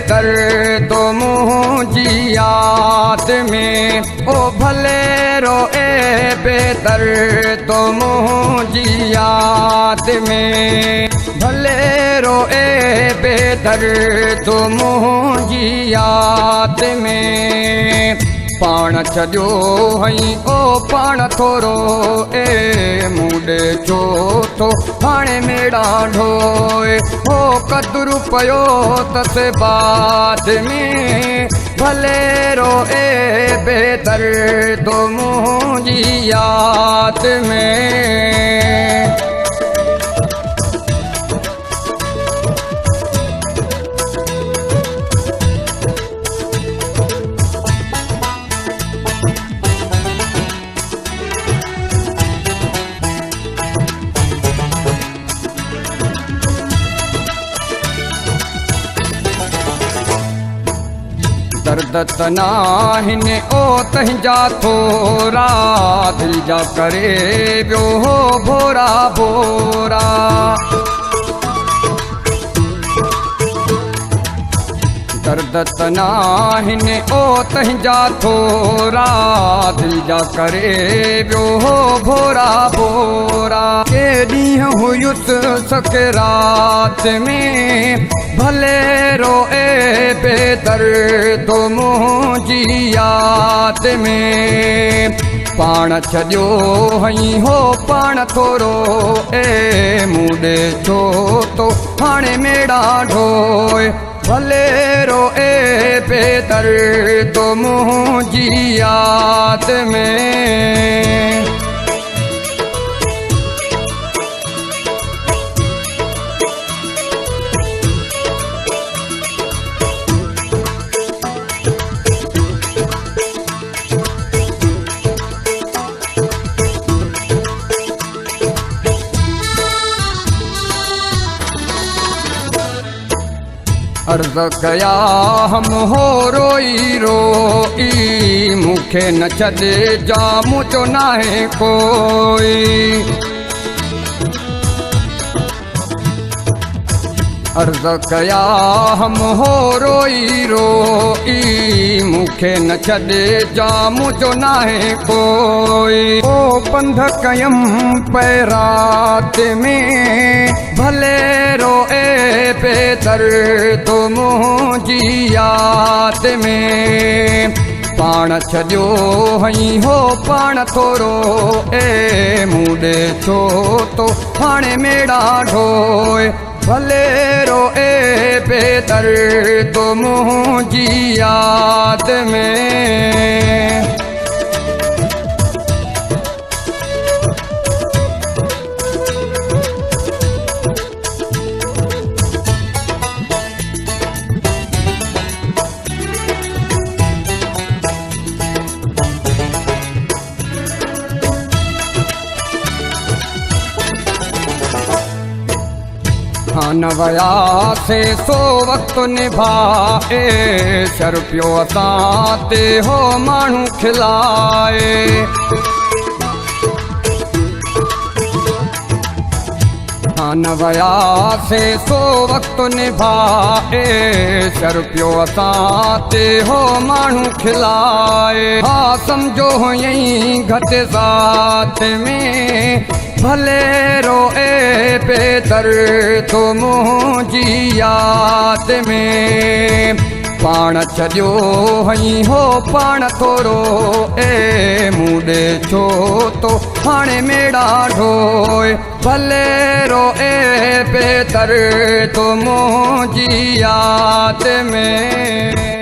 बेदर्द मुंहिंजी याद में ओ भले रोए बेदर्द मुंहिंजी याद में भले रोए बेदर्द मुंहिंजी याद में पाण छॾियो हई ओ पाण थोरो ए मूंडे छो थो हाणे मेड़ा ढोए हो कदुरु पयो तस बाद में भले रोए बेदर्द मुंहिंजी याद में दर्द तनाहिन ओ तंहिंजा थोरा दिल जा करे वियो हो भोरा भोरा दर्द तनाहिन ओ तंहिंजा थोरा दिल जा करे वियो हो भोरा भोरा के ॾींहं हुयुसि सकरात में भले रोए बेदर्द मुंहिंजी याद में पाण छॾियो हई हो पाण थोरो ए मूंडे छो तो हाणे मेड़ा ढोए भले रोए बेदर्द मुंहिंजी याद में अर्ज कया हम हो रोई रोई मूंखे न छॾे जा मुझो नाहे कोई अर्ज कया हम हो रोई रोई मूंखे न छॾे जा मुझो नाहे कोई ओ पंध कयम पैरात में भले रोए बेदर्द मुंहिंजी याद में पाण छॾियो हई हो पाण थोरो ए मूंडे छो तो हाणे मेड़ा ढोए भले रोए बेदर्द मुंहिंजी याद में न वया से सो वक्त निभाए शर पियो असां ते हो माण्हू खिलाए न वया से सो वक्त निभाए शर पियो असां ते हो माण्हू खिलाए हा सम्झो यही घटि ज़ात में भले रोए बेदर्द मुंहिंजी याद में पाण छॾियो हई हो पाण थोरो ए मूंडे छो तो हाणे मेड़ा ढोए भले रोए बेदर्द मुंहिंजी याद में